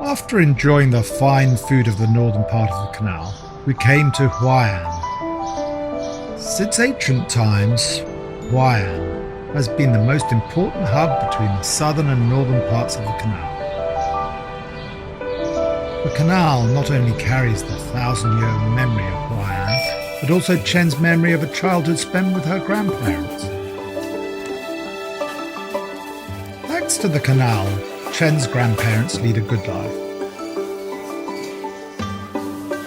After enjoying the fine food of the northern part of the canal, we came to Huai'An. Since ancient times, Huai'An has been the most important hub between the southern and northern parts of the canal. The canal not only carries the 1,000-year memory of Huai'An, but also Chen's memory of a childhood spent with her grandparents. Thanks to the canal, Chen's grandparents lead a good life.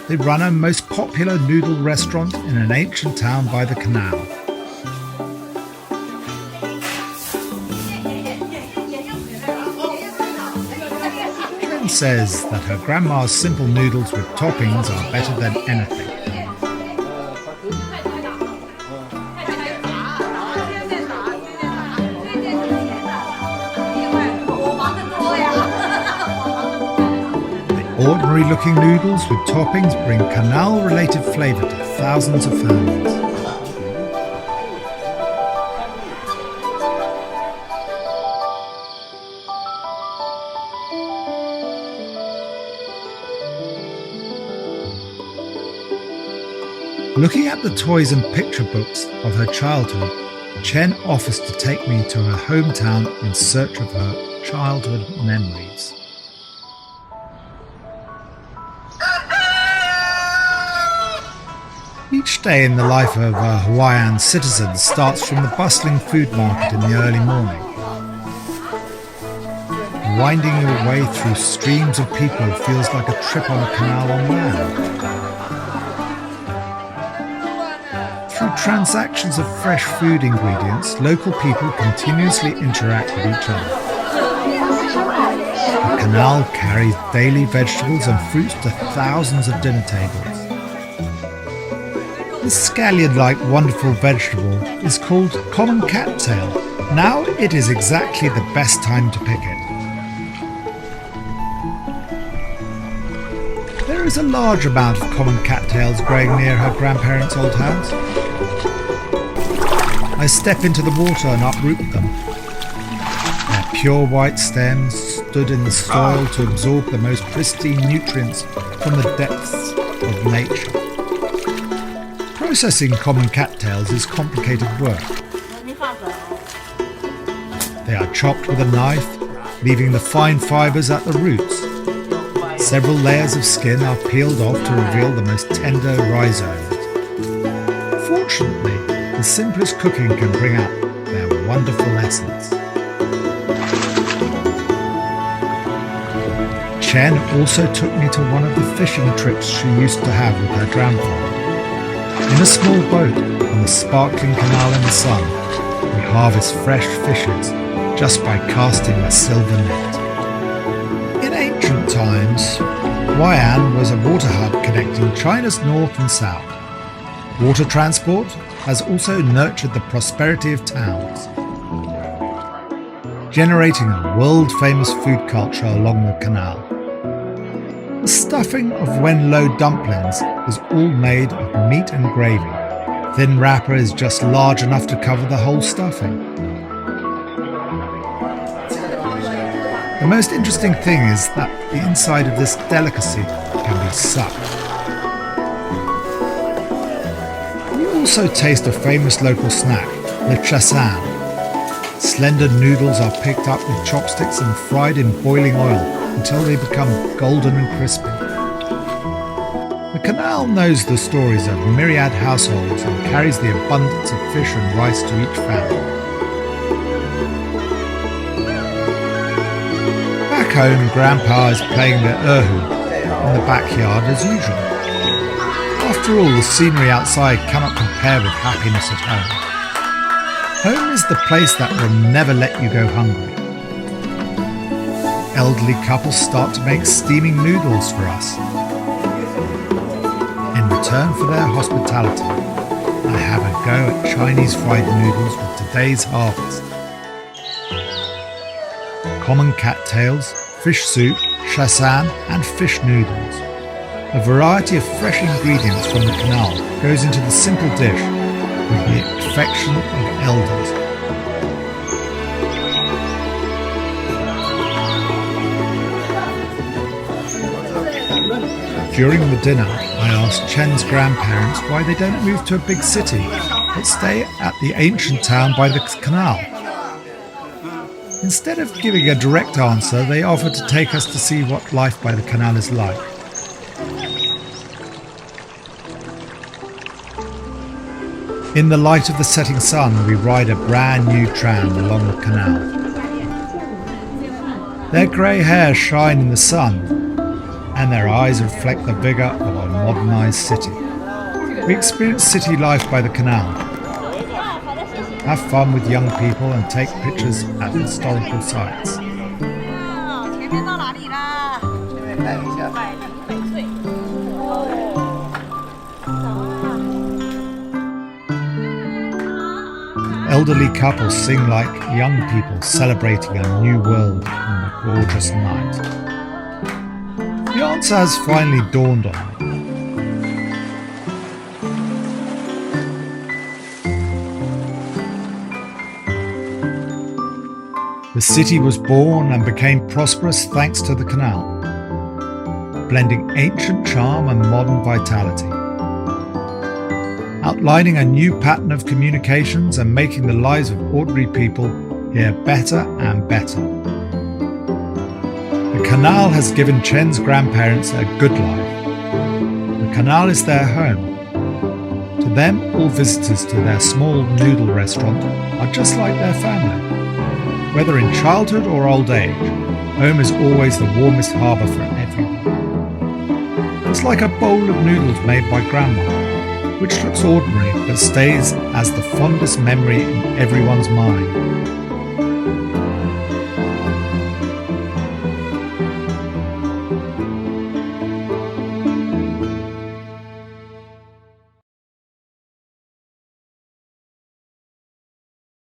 They run a most popular noodle restaurant in an ancient town by the canal. Chen says that her grandma's simple noodles with toppings are better than anything. Ordinary-looking noodles with toppings bring canal-related flavour to thousands of families. Looking at the toys and picture books of her childhood, Chen offers to take me to her hometown in search of her childhood memories. Each day in the life of a Huai'An citizen starts from the bustling food market in the early morning. Winding your way through streams of people feels like a trip on a canal on land. Through transactions of fresh food ingredients, local people continuously interact with each other. The canal carries daily vegetables and fruits to thousands of dinner tables. This scallion-like wonderful vegetable is called common cattail. Now it is exactly the best time to pick it. There is a large amount of common cattails growing near her grandparents' old house. I step into the water and uproot them. Their pure white stems stood in the soil to absorb the most pristine nutrients from the depths of nature. Processing common cattails is complicated work. They are chopped with a knife, leaving the fine fibres at the roots. Several layers of skin are peeled off to reveal the most tender rhizomes. Fortunately, the simplest cooking can bring out their wonderful essence. Chen also took me to one of the fishing trips she used to have with her grandpa. In a small boat on the sparkling canal in the sun, we harvest fresh fishes just by casting a silver net. In ancient times, Huai'An was a water hub connecting China's north and south. Water transport has also nurtured the prosperity of towns, generating a world-famous food culture along the canal. The stuffing of Wenlo dumplings is all made of meat and gravy. Thin wrapper is just large enough to cover the whole stuffing. The most interesting thing is that the inside of this delicacy can be sucked. We also taste a famous local snack, the cuisine. Slender noodles are picked up with chopsticks and fried in boiling oil until they become golden and crispy. The canal knows the stories of myriad households and carries the abundance of fish and rice to each family. Back home, Grandpa is playing the erhu in the backyard as usual. After all, the scenery outside cannot compare with happiness at home. Home is the place that will never let you go hungry. Elderly couples start to make steaming noodles for us. In return for their hospitality, I have a go at Chinese fried noodles with today's harvest. Common cattails, fish soup, cuisine and fish noodles. A variety of fresh ingredients from the canal goes into the simple dish with the affection of elders. During the dinner, I asked Chen's grandparents why they don't move to a big city, but stay at the ancient town by the canal. Instead of giving a direct answer, they offered to take us to see what life by the canal is like. In the light of the setting sun, we ride a brand new tram along the canal. Their grey hairs shine in the sun, and their eyes reflect the vigour of a modernised city. We experience city life by the canal, have fun with young people and take pictures at historical sites. Elderly couples sing like young people celebrating a new world on a gorgeous night. The answer has finally dawned on me. The city was born and became prosperous thanks to the canal, blending ancient charm and modern vitality, outlining a new pattern of communications and making the lives of ordinary people here better and better. The canal has given Chen's grandparents a good life. The canal is their home. To them, all visitors to their small noodle restaurant are just like their family. Whether in childhood or old age, home is always the warmest harbour for everyone. It's like a bowl of noodles made by grandma, which looks ordinary but stays as the fondest memory in everyone's mind.